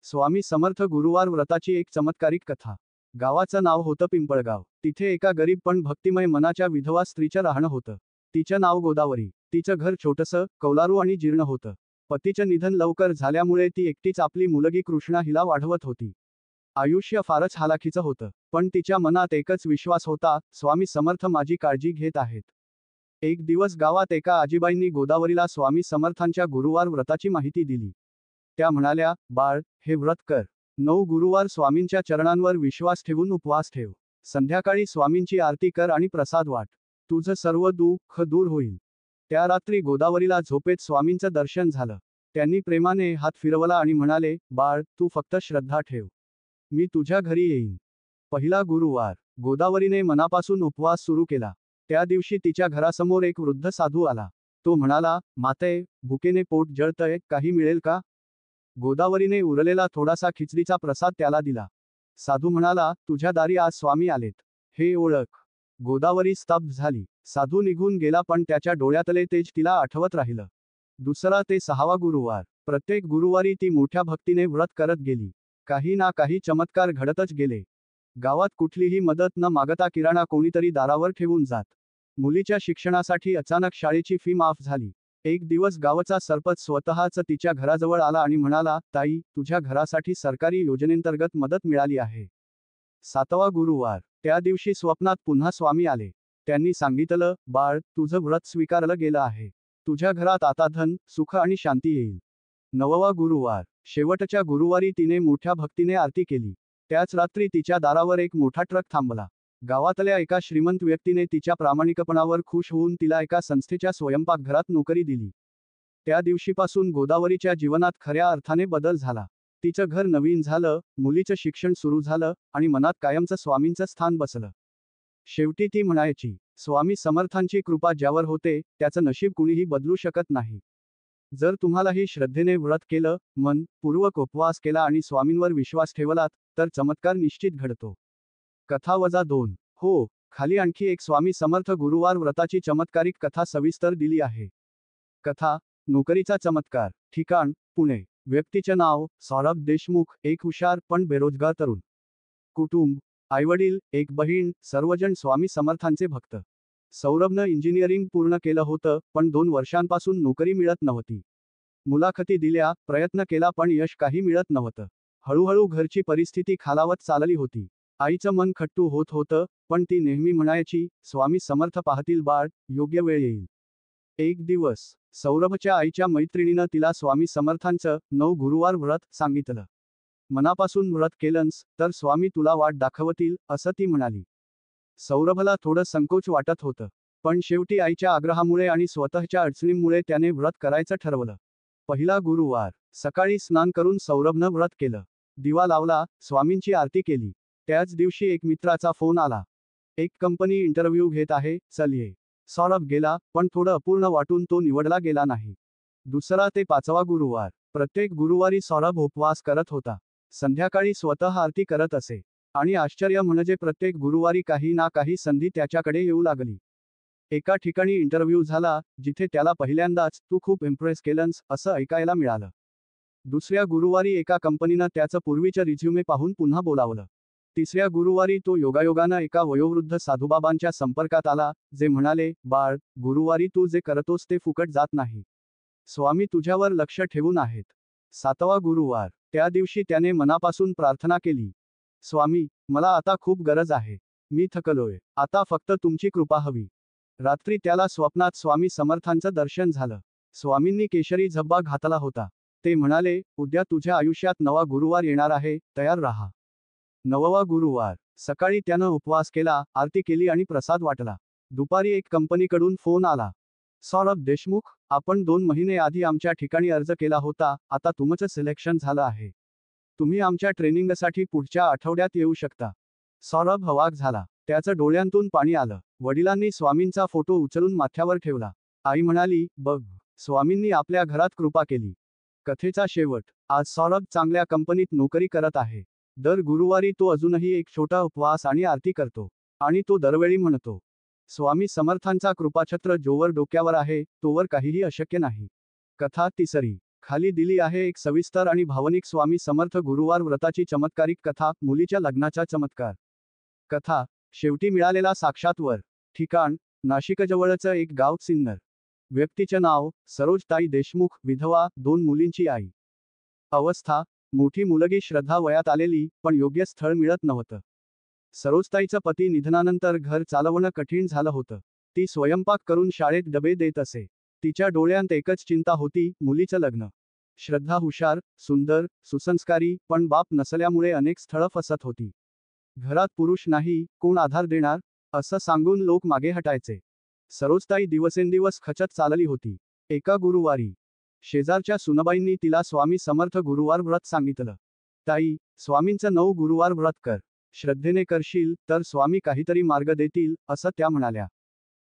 स्वामी समर्थ गुरुवार व्रताची एक चमत्कारिक कथा। गावाचं नाव होतं पिंपळगाव। तिथे एका गरीब पण भक्तिमय मनाच्या विधवा स्त्रीचं राहणं होतं। तिचं नाव गोदावरी। तिचं घर छोटंसं, कौलारू आणि जीर्ण होतं। पतीचं निधन लवकर झाल्यामुळे ती एकटीच आपली मुलगी कृष्णा हिला वाढवत होती। आयुष्य फारच हालाखीचं होतं, पण तिच्या मनात एकच विश्वास होता, स्वामी समर्थ माझी काळजी घेत आहेत। एक दिवस गावात एका आजीबाईंनी गोदावरीला स्वामी समर्थांच्या गुरुवार व्रताची माहिती दिली। त्या म्हणाल्या, बाळ, हे व्रत कर। 9 गुरुवार स्वामींच्या चरणांवर विश्वास ठेवून उपवास ठेव। संध्याकाळी स्वामींची आरती कर आणि प्रसाद वाट। तुझं सर्व दुःख दूर होईल। त्या रात्री गोदावरीला झोपेत स्वामींचं दर्शन झालं। त्यांनी प्रेमाने हात फिरवला आणि म्हणाले, बाळ, तू फक्त श्रद्धा ठेव, मी तुझ्या घरी येईन। पहिला गुरुवार, गोदावरीने मनापासून उपवास सुरू केला। त्या दिवशी तिच्या घरासमोर एक वृद्ध साधू आला। तो म्हणाला, माते, भुकेने पोट जळतंय, काही मिळेल का? गोदावरीने उरलेला थोडासा खिचडीचा प्रसाद त्याला दिला। साधू म्हणाला, तुझ्या दारी आज स्वामी आलेत, हे ओळख। गोदावरी स्तब्ध झाली। साधू निघून गेला, पण त्याच्या डोळ्यातले तेज तिला आठवत राहिलं। दुसरा ते 6वा गुरुवार, प्रत्येक गुरुवारी ती मोठ्या भक्तीने व्रत करत गेली। काही ना काही चमत्कार घडतच गेले। गावात कुठलीही मदत न मागता किराणा कोणीतरी दारावर ठेवून जात। मुलीच्या शिक्षणासाठी अचानक शाळेची फी माफ झाली। एक दिवस गावचा सरपंच स्वतःच तिच्या घराजवळ आला आणि म्हणाला, ताई, तुझ्या घरासाठी सरकारी योजनेंतर्गत मदत मिळाली आहे। 7वा गुरुवार, त्या दिवशी स्वप्नात पुन्हा स्वामी आले। त्यांनी सांगितलं, बाळ, तुझं व्रत स्वीकारलं गेलं आहे। तुझ्या घरात आता धन, सुख आणि शांती येईल। 9वा गुरुवार, शेवटच्या गुरुवारी तिने मोठ्या भक्तीने आरती केली। त्याच रात्री तिच्या दारावर एक मोठा ट्रक थांबला। गावातल्या एका श्रीमंत व्यक्तीने तिच्या प्रामाणिकपणावर खुश होऊन तिला एका संस्थेच्या स्वयंपाकघरात नोकरी दिली। त्या दिवशीपासून गोदावरीच्या जीवनात खऱ्या अर्थाने बदल झाला। तिचं घर नवीन झालं, मुलीचं शिक्षण सुरू झालं आणि मनात कायमचं स्वामींचं स्थान बसलं। शेवटी ती म्हणायची, स्वामी समर्थांची कृपा ज्यावर होते, त्याचं नशीब कुणीही बदलू शकत नाही। जर तुम्हालाही श्रद्धेने व्रत केलं, मनपूर्वक उपवास केला आणि स्वामींवर विश्वास ठेवलात, तर चमत्कार निश्चित घडतो। कथा -2 हो, खाली आणखी एक स्वामी समर्थ गुरुवार व्रताची चमत्कारिक कथा सविस्तर दिली आहे। कथा, नोकरीचा चमत्कार। ठिकाण, पुणे। व्यक्तीचे नाव, सौरभ देशमुख, एक हुशार पण बेरोजगार तरुण। कुटुंब, आईवडील, एक बहीण, सर्वजण स्वामी समर्थांचे भक्त। सौरभनं इंजिनिअरिंग पूर्ण केलं होतं, पण 2 वर्षांपासून नोकरी मिळत नव्हती। मुलाखती दिल्या, प्रयत्न केला, पण यश काही मिळत नव्हतं। हळूहळू घरची परिस्थिती खालावत चालली होती। आईचं मन खट्टू होत होतं, पण ती नेहमी म्हणायची, स्वामी समर्थ पाहतील बाळ, योग्य वेळ येईल। एक दिवस, सौरभच्या आईच्या मैत्रिणीनं तिला स्वामी समर्थांचं 9 गुरुवार व्रत सांगितलं। मनापासून व्रत केलंस, तर स्वामी तुला वाट दाखवतील, असं ती म्हणाली। सौरभला थोडं संकोच वाटत होतं, पण शेवटी आईच्या आग्रहामुळे आणि स्वतःच्या अडचणींमुळे त्याने व्रत करायचं ठरवलं। पहिला गुरुवार, सकाळी स्नान करून सौरभनं व्रत केलं। दिवा लावला, स्वामींची आरती केली। त्याच दिवशी एक मित्राचा फोन आला, एक कंपनी इंटरव्ह्यू घेत आहे, चल ये। सौरभ गेला, पण थोडं अपूर्ण वाटून तो निवडला गेला नाही। दुसरा ते 5वा गुरुवार, प्रत्येक गुरुवारी सौरभ उपवास करत होता। संध्याकाळी स्वतः आरती करत असे। आणि आश्चर्य म्हणजे प्रत्येक गुरुवारी काही ना काही संधी त्याच्याकडे येऊ लागली। एका ठिकाणी इंटरव्ह्यू झाला, जिथे त्याला पहिल्यांदाच, तू खूप इम्प्रेस केलंस, असं ऐकायला मिळालं। दुसऱ्या गुरुवारी एका कंपनीनं त्याचं पूर्वीचं रिझ्युमे पाहून पुन्हा बोलावलं। तिसऱ्या गुरुवारी तो योगायोगानं एका वयोवृद्ध साधूबाबांच्या संपर्कात आला, जे म्हणाले, बाळ, गुरुवारी तू जे करतोस ते फुकट जात नाही। स्वामी तुझ्यावर लक्ष ठेवून आहेत। 7वा गुरुवार, त्या दिवशी त्याने मनापासून प्रार्थना केली, स्वामी, मला आता खूप गरज आहे। मी थकलोय, आता फक्त तुमची कृपा हवी। रात्री त्याला स्वप्नात स्वामी समर्थांचं दर्शन झालं। स्वामींनी केशरी झब्बा घातला होता। ते म्हणाले, उद्या तुझ्या आयुष्यात 9वा गुरुवार येणार आहे, तयार राहा। 9वा गुरुवार, सकाळी त्यानं उपवास केला, आरती केली आणि प्रसाद वाटला। दुपारी एक कंपनीकडून फोन आला, सौरभ देशमुख, आपण 2 महिने आधी आमच्या ठिकाणी अर्ज केला होता, आता तुमचं सिलेक्शन झालं आहे। तुम्ही आमच्या ट्रेनिंगसाठी पुढच्या आठवड्यात येऊ शकता। सौरभ अवाक झाला, त्याचं डोळ्यांतून पाणी आलं। वडिलांनी स्वामींचा फोटो उचलून माथ्यावर ठेवला। आई म्हणाली, बघ, स्वामींनी आपल्या घरात कृपा केली। कथेचा शेवट, आज सौरभ चांगल्या कंपनीत नोकरी करत आहे। दर गुरुवारी तो अजूनही एक छोटा उपवास आणि आरती करतो। आणि तो दरवेळी म्हणतो, स्वामी समर्थांचा कृपाछत्र जोवर डोक्यावर आहे, तोवर काहीही अशक्य नाही। कथा 3री। खाली दिली आहे एक सविस्तर आणि भावनिक स्वामी समर्थ गुरुवार व्रताची चमत्कारिक कथा, मुलीच्या लग्नाचा चमत्कार. कथा. शेवटी मिळालेला साक्षात वर. ठिकाण. नाशिकजवळचं एक गाव सिन्नर. व्यक्तीचे नाव सरोजताई देशमुख, विधवा, 2 मुलींची आई. अवस्था. मोठी मुलगी श्रद्धा वयात आलेली, पण योग्य स्थळ मिळत नव्हतं. सरोजताईचं पती निधनानंतर घर चालवणं कठीण झालं होतं. ती स्वयंपाक करून शाळेत डबे देत असे. तिच्या डोळ्यांत एकच चिंता होती, मुलीचं लग्न. श्रद्धा हुशार, सुंदर, सुसंस्कारी, पण बाप नसल्यामुळे अनेक स्थळं फसत होती. घरात पुरुष नाही, कोण आधार देणार, असं सांगून लोक मागे हटायचे. सरोजताई दिवसेंदिवस खचत चालली होती. एका गुरुवारी शेजारच्या सुनबाईंनी तिला स्वामी समर्थ गुरुवार व्रत सांगितलं. ताई, स्वामींचं 9 गुरुवार व्रत कर. श्रद्धेने करशील तर स्वामी काहीतरी मार्ग देतील, असं त्या म्हणाल्या.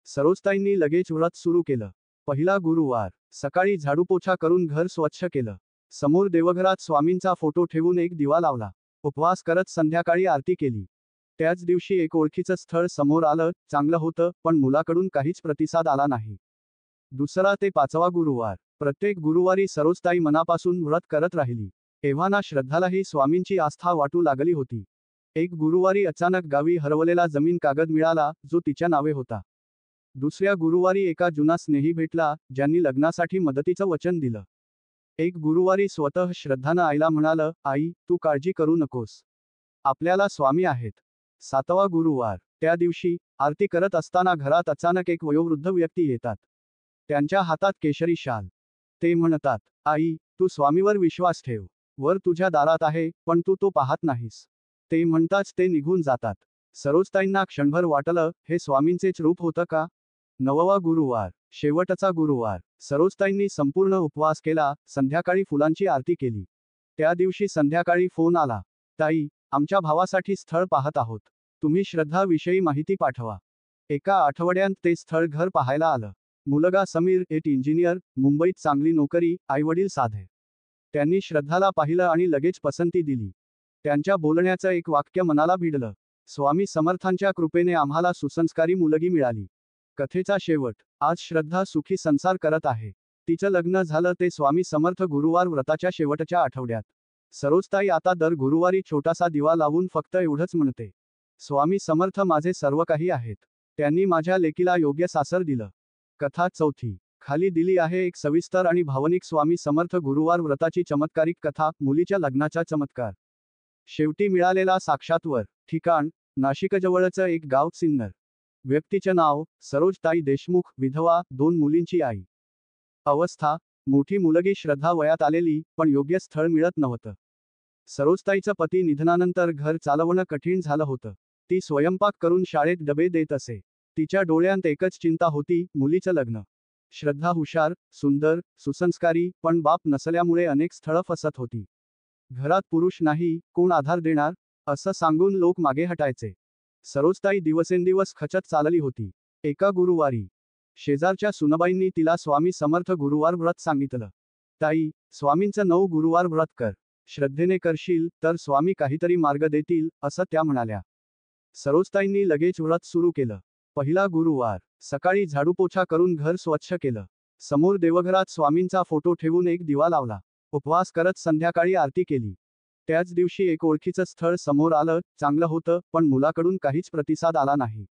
सरोजताईंनी लगेच व्रत सुरू केलं. पहिला गुरुवार. सकाळी झाडूपोछा करून घर स्वच्छ केलं. समोर देवघरात स्वामींचा फोटो ठेवून एक दिवा लावला. उपवास करत संध्याकाळी आरती केली. त्याच दिवशी एक ओळखीचं स्थळ समोर आलं. चांगलं होतं, पण मुलाकडून काहीच प्रतिसाद आला नाही. दुसरा ते 5वा गुरुवार. प्रत्येक गुरुवारी सरोजताई मनापासून व्रत करत राहिली. एव्हाना श्रद्धालाही स्वामींची आस्था वाटू लागली होती. एक गुरुवारी अचानक गावी हरवलेला जमीन कागद मिळाला, जो तिच्या नावे होता. दुसऱ्या गुरुवारी एका जुना स्नेही भेटला, ज्यांनी लग्नासाठी मदतीचं वचन दिलं. एक गुरुवारी स्वतः श्रद्धानं आईला म्हणालं, आई, तू काळजी करू नकोस. आपल्याला स्वामी आहेत. 7वा गुरुवार. त्या दिवशी आरती करत असताना घरात अचानक एक वयोवृद्ध व्यक्ती येतात. त्यांच्या हातात केशरी शाल. ते म्हणतात, आई, तू स्वामीवर विश्वास ठेव. वर तुझ्या दारात आहे, पण तू तो पाहत नाहीस. ते म्हणताच ते निघून जातात. सरोजताईंना क्षणभर वाटलं, हे स्वामींचेच रूप होतं का? 9वा गुरुवार. शेवटचा गुरुवार. सरोजताईंनी संपूर्ण उपवास केला. संध्याकाळी फुलांची आरती केली. त्या दिवशी संध्याकाळी फोन आला. ताई, आमच्या भावासाठी स्थळ पाहत आहोत. तुम्ही श्रद्धाविषयी माहिती पाठवा. एका आठवड्यात ते स्थळ घर पाहायला आलं. मुलगा समीर, एक इंजिनियर, मुंबईत चांगली नोकरी, आईवडील साधे. त्यांनी श्रद्धाला पाहिलं आणि लगेच पसंती दिली. त्यांच्या बोलण्याचं एक वाक्य मनाला भिडलं. स्वामी समर्थांच्या कृपेने आम्हाला सुसंस्कारी मुलगी मिळाली. कथेचा शेवट. आज श्रद्धा सुखी संसार करत आहे. तिचं लग्न झालं ते स्वामी समर्थ गुरुवार व्रताच्या शेवटच्या आठवड्यात. सरोजताई आता दर गुरुवारी छोटासा दिवा लावून फक्त एवढंच म्हणते, स्वामी समर्थ माझे सर्व काही आहेत. त्यांनी माझ्या लेकीला योग्य सासर दिलं. कथा चौथी. खाली दिली आहे एक सविस्तर आणि भावनिक स्वामी समर्थ गुरुवार व्रताची चमत्कारिक कथा, मुलीच्या लग्नाचा चमत्कार. शेवटी मिळालेला साक्षात वर. ठिकाण. नाशिकजवळचं एक गाव सिन्नर. व्यक्तीचे नाव सरोजताई देशमुख, विधवा, 2 मुलींची आई. अवस्था. मोठी मुलगी श्रद्धा वयात आलेली, पण योग्य स्थळ मिळत नव्हतं. सरोजताईचं पती निधनानंतर घर चालवणं कठीण झालं होतं. ती स्वयंपाक करून शाळेत डबे देत असे. तिच्या डोळ्यांत एकच चिंता होती, मुलीचं लग्न. श्रद्धा हुशार, सुंदर, सुसंस्कारी, पण बाप नसल्यामुळे अनेक स्थळं फसत होती. घरात पुरुष नाही, कोण आधार देणार, असं सांगून लोक मागे हटायचे. सरोजताई दिवसेंदिवस खचत चालली होती. एका गुरुवारी शेजारच्या सुनबाईंनी तिला स्वामी समर्थ गुरुवार व्रत सांगितलं. ताई, स्वामींचं 9 गुरुवार व्रत कर. श्रद्धेने करशील तर स्वामी काहीतरी मार्ग देतील, असं त्या म्हणाल्या. सरोजताईंनी लगेच व्रत सुरू केलं. पहिला गुरुवार. सकाळी झाडूपोछा करून घर स्वच्छ केलं. समोर देवघरात स्वामींचा फोटो ठेवून एक दिवा लावला. उपवास करत संध्याकाळी आरती केली. त्याच दिवशी एक ओळखीचं स्थळ समोर आलं. चांगलं होतं, पण मुलाकडून काहीच प्रतिसाद आला नाही.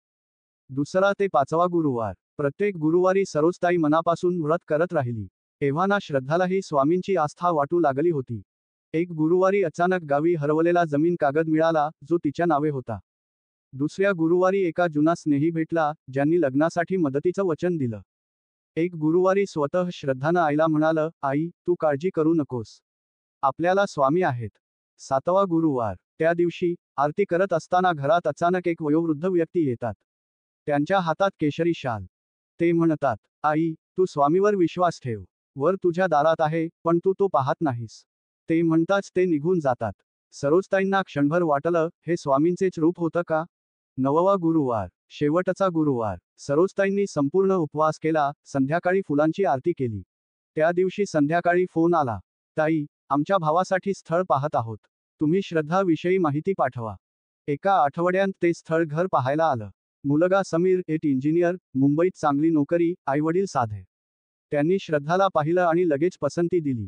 दुसरा ते 5वा गुरुवार. प्रत्येक गुरुवारी सरोजताई मनापासून व्रत करत राहिली. एव्हाना श्रद्धालाही स्वामींची आस्था वाटू लागली होती. एक गुरुवारी अचानक गावी हरवलेला जमीन कागद मिळाला, जो तिच्या नावे होता. दुसऱ्या गुरुवारी एका जुना स्नेही भेटला, ज्यांनी लग्नासाठी मदतीचं वचन दिलं. एक गुरुवारी स्वतः श्रद्धानं आईला म्हणालं, आई, तू काळजी करू नकोस. आपल्याला स्वामी आहेत. 7वा गुरुवार. त्या दिवशी आरती करत असताना घरात अचानक एक वयोवृद्ध व्यक्ती येतात. त्यांच्या हातात केशरी शाल. ते म्हणतात, आई, तू स्वामीवर विश्वास ठेव. वर तुझ्या दारात आहे, पण तू तो पाहत नाहीस. ते म्हणताच ते निघून जातात. सरोजताईंना क्षणभर वाटलं, हे स्वामींचेच रूप होतं का? 9वा गुरुवार. शेवटचा गुरुवार. सरोजताईंनी संपूर्ण उपवास केला. संध्याकाळी फुलांची आरती केली. त्या दिवशी संध्याकाळी फोन आला. ताई, आमच्या भावासाठी स्थळ पाहत आहोत. तुम्ही श्रद्धाविषयी माहिती पाठवा. एका आठवड्यात ते स्थळ घर पाहायला आलं. मुलगा समीर, एक इंजिनियर, मुंबईत चांगली नोकरी, आईवडील साधे. त्यांनी श्रद्धाला पाहिलं आणि लगेच पसंती दिली.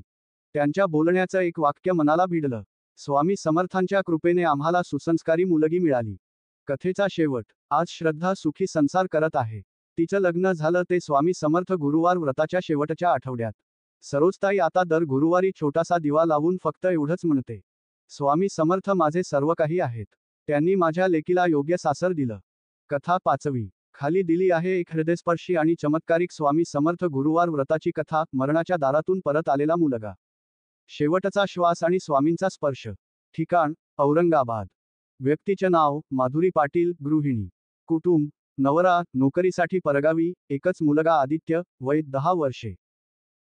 त्यांच्या बोलण्याचं एक वाक्य मनाला भिडलं. स्वामी समर्थांच्या कृपेने आम्हाला सुसंस्कारी मुलगी मिळाली. कथेचा शेवट. आज श्रद्धा सुखी संसार करत आहे. तिचं लग्न झालं ते स्वामी समर्थ गुरुवार व्रताच्या शेवटच्या आठवड्यात. सरोजताई आता दर गुरुवारी छोटासा दिवा लावून फक्त एवढंच म्हणते, स्वामी समर्थ माझे सर्व काही आहेत. त्यांनी माझ्या लेकीला योग्य सासर दिलं. कथा 5वी. खाली दिली आहे एक हृदयस्पर्शी आणि चमत्कारिक स्वामी समर्थ गुरुवार व्रताची कथा. मरणाच्या दारातून परत आलेला मुलगा. शेवटचा श्वास आणि स्वामींचा स्पर्श. ठिकाण औरंगाबाद. व्यक्तीचे नाव माधुरी पाटील, गृहिणी. कुटुंब नवरा नोकरीसाठी परगावी, एकच मुलगा आदित्य, वय 10 वर्षे.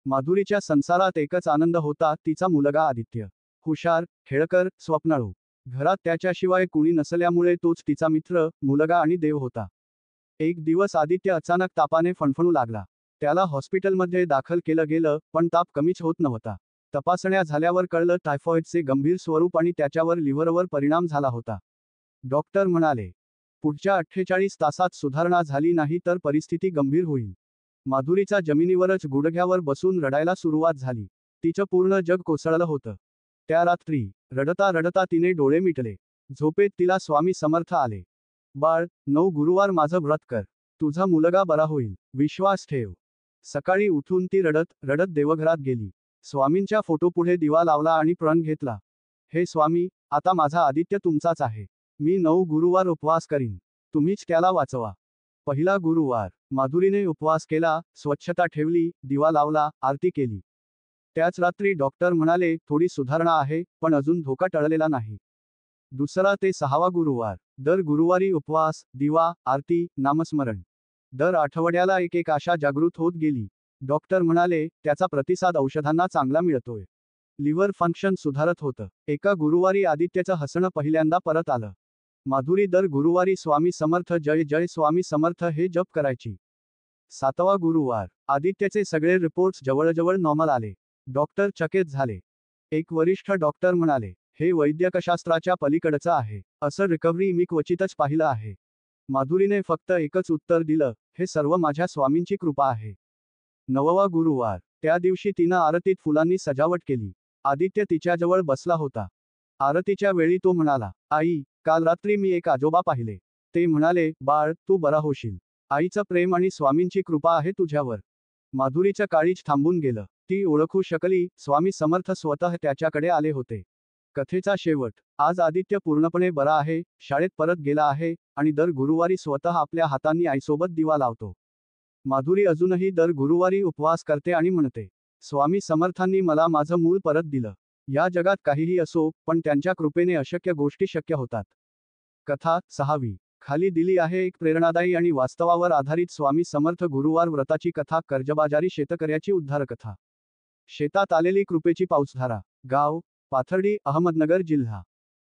माधुरीच्या संसारात एकच आनंद होता, तिचा मुलगा आदित्य. हुशार, खेळकर, स्वप्नाळू. घरात त्याच्याशिवाय कुणी नसल्यामुळे तोच तिचा मित्र, मुलगा आणि देव होता. एक दिवस आदित्य अचानक तापाने फणफणू लागला. त्याला हॉस्पिटलमध्ये दाखल केलं गेलं, पण ताप कमीच होत नव्हता. तपासण्या झाल्यावर कळलं टायफॉइडचे गंभीर स्वरूप आणि त्याच्यावर लिव्हरवर परिणाम झाला होता. डॉक्टर म्हणाले, पुढच्या 48 तासात सुधारणा झाली नाही तर परिस्थिती गंभीर होईल. माधुरीचा जमिनीवरच गुडघ्यावर बसून रडायला सुरुवात झाली. तिचं पूर्ण जग कोसळलं होतं. त्या रात्री रडता रडता तिने डोळे मिटले. झोपेत तिला स्वामी समर्थ आले. बाळ, 9 गुरुवार माझं व्रत कर. तुझा मुलगा बरा होईल. विश्वास ठेव. सकाळी उठून ती रडत रडत देवघरात गेली. स्वामींच्या फोटोपुढे दिवा लावला आणि प्रण घेतला. हे स्वामी, आता माझा आदित्य तुमचाच आहे. मी 9 गुरुवार उपवास करीन. तुम्हीच त्याला वाचवा. पहिला गुरुवार. माधुरीने उपवास केला, स्वच्छता ठेवली, दिवा लावला, आरती केली. त्याच रात्री डॉक्टर म्हणाले, थोडी सुधारणा आहे, पण अजून धोका टळलेला नाही. दुसरा ते 6वा गुरुवार. दर गुरुवारी उपवास, दिवा, आरती, नामस्मरण. दर आठवड्याला एक आशा जागृत होत गेली. डॉक्टर म्हणाले, त्याचा प्रतिसाद औषधांना चांगला मिळतोय. लिव्हर फंक्शन सुधारत होतं. एका गुरुवारी आदित्यचं हसणं पहिल्यांदा परत आलं. माधुरी दर गुरुवारी स्वामी समर्थ जय जय स्वामी समर्थ हे जप करायची. 7वा गुरुवार. आदित्यचे सगळे रिपोर्ट्स जवळजवळ नॉर्मल आले. डॉक्टर चकित झाले. एक वरिष्ठ डॉक्टर म्हणाले, हे वैद्यकशास्त्राच्या पलीकडचं आहे. असं रिकव्हरी मी क्वचितच पाहिलं आहे. माधुरीने फक्त एकच उत्तर दिलं, हे सर्व माझ्या स्वामींची कृपा आहे. 9वा गुरुवार. त्या दिवशी तिनं आरतीत फुलांनी सजावट केली. आदित्य तिच्याजवळ बसला होता. आरतीच्या वेळी तो म्हणाला, आई, काल रात्री मी एक आजोबा पाहिले. ते म्हणाले, बाळ, तू बरा होशील. आईचं प्रेम आणि स्वामींची कृपा आहे तुझ्यावर. माधुरीचं काळीज थांबून गेलं. ती ओळखू शकली, स्वामी समर्थ स्वतः त्याच्याकडे आले होते. कथेचा शेवट. आज आदित्य पूर्णपणे बरा आहे, शाळेत परत गेला आहे आणि दर गुरुवारी स्वतः आपल्या हातांनी आईसोबत दिवा लावतो. माधुरी अजूनही दर गुरुवारी उपवास करते आणि म्हणते, स्वामी समर्थांनी मला माझं मूळ परत दिलं. या जगात काहीही असो, पण त्यांच्या कृपेने अशक्य गोष्टी शक्य होतात. कथा 6वी. खाली दिली आहे एक प्रेरणादायी आणि वास्तवावर आधारित स्वामी समर्थ गुरुवार व्रताची कथा. कर्जबाजारी शेतकऱ्याची उद्धारकथा. शेतात आलेली कृपेची पाऊसधारा. गाव पाथर्डी, अहमदनगर जिल्हा.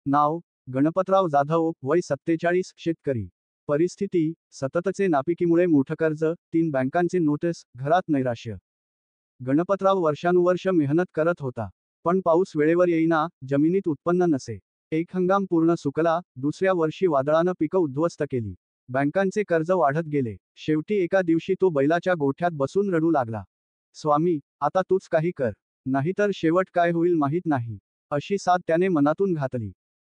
नाव गणपतराव जाधव, वय 47, शेतकरी. परिस्थिती सततचे नापिकीमुळे मोठं कर्ज, 3 बँकांचे नोटीस, घरात नैराश्य. गणपतराव वर्षानुवर्ष मेहनत करत होता, पण पाऊस वेळेवर येईना, जमिनीत उत्पन्न नसे. एक हंगाम पूर्ण सुकला, दुसऱ्या वर्षी वादळानं पिकं उद्ध्वस्त केली. बँकांचे कर्ज वाढत गेले. शेवटी एका दिवशी तो बैलाच्या गोठ्यात बसून रडू लागला, स्वामी, आता तूच काही कर, नाहीतर शेवट काय होईल माहीत नाही. अशी साद त्याने मनातून घातली.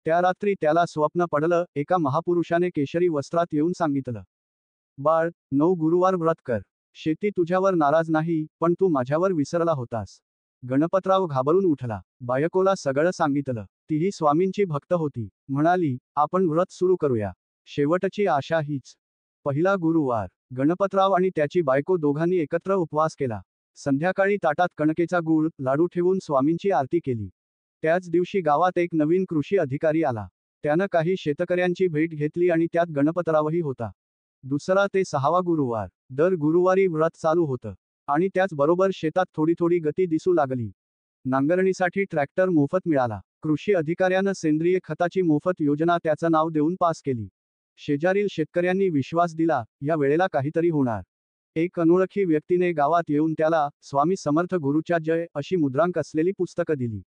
त्या रात्री त्याला स्वप्न पडलं. एका महापुरुषाने केशरी वस्त्रात येऊन सांगितलं, बाळ, 9 गुरुवार व्रत कर. शेती तुझ्यावर नाराज नाही, पण तू माझ्यावर विसरला होतास. गणपतराव घाबरून उठला. बायकोला सगळं सांगितलं. तीही स्वामींची भक्त होती. म्हणाली, आपण व्रत सुरू करूया. शेवटची आशा हीच. पहिला गुरुवार. गणपतराव आणि त्याची बायको दोघांनी एकत्र उपवास केला. संध्याकाळी ताटात कणकेचा गूळ, लाडू ठेवून स्वामींची आरती केली. त्याच दिवशी गावात एक नवीन कृषी अधिकारी आला. त्यानं काही शेतकऱ्यांची भेट घेतली आणि त्यात गणपतरावही होता. दुसरा ते 6वा गुरुवार. दर गुरुवारी व्रत चालू होतं आणि त्याचबरोबर शेतात थोडी थोडी गती दिसू लागली. नांगरणीसाठी ट्रॅक्टर मोफत मिळाला. कृषी अधिकाऱ्यानं सेंद्रिय खताची मोफत योजना त्याचं नाव देऊन पास केली. शेजारील शेतकऱ्यांनी विश्वास दिला, या वेळेला काहीतरी होणार. एक अनोळखी व्यक्तीने गावात येऊन त्याला स्वामी समर्थ गुरुच्या जय अशी मुद्रांक असलेली पुस्तकं दिली.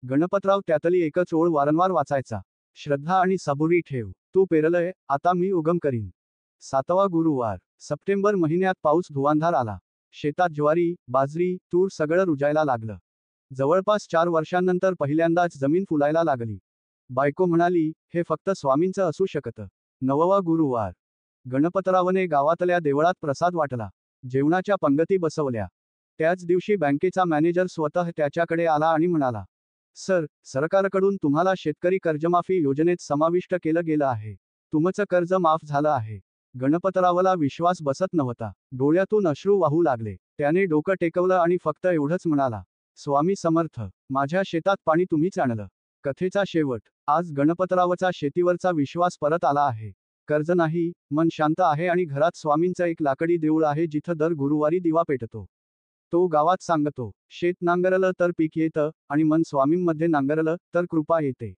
गणपतराव त्यातली एकच ओळ वारंवार वाचायचा, श्रद्धा आणि सबुरी ठेव, तू पेरलंय, आता मी उगम करीन. 7वा गुरुवार. सप्टेंबर महिन्यात पाऊस धुवांधार आला. शेतात ज्वारी, बाजरी, तूर सगळं रुजायला लागलं. जवळपास 4 वर्षांनंतर पहिल्यांदाच जमीन फुलायला लागली. बायको म्हणाली, हे फक्त स्वामींचं असू शकतं. 9वा गुरुवार. गणपतरावने गावातल्या देवळात प्रसाद वाटला. जेवणाच्या पंगती बसवल्या. त्याच दिवशी बँकेचा मॅनेजर स्वतः त्याच्याकडे आला आणि म्हणाला, सर, सरकारकडून तुम्हाला शेतकरी कर्जमाफी योजनेत समाविष्ट केलं गेलं आहे. तुमचं कर्ज माफ झालं आहे. गणपतरावला विश्वास बसत नव्हता. डोळ्यातून अश्रू वाहू लागले. त्याने डोकं टेकवलं आणि फक्त एवढंच म्हणाला, स्वामी समर्थ, माझ्या शेतात पाणी तुम्हीच आणलं. कथेचा शेवट. आज गणपतरावचा शेतीवरचा विश्वास परत आला आहे. कर्ज नाही, मन शांत आहे आणि घरात स्वामींचं एक लाकडी देऊळ आहे जिथं दर गुरुवारी दिवा पेटतो. तो गावात सांगतो, शेत नांगरलं तर पीक येतं आणि मन स्वामींमध्ये नांगरलं तर कृपा येते.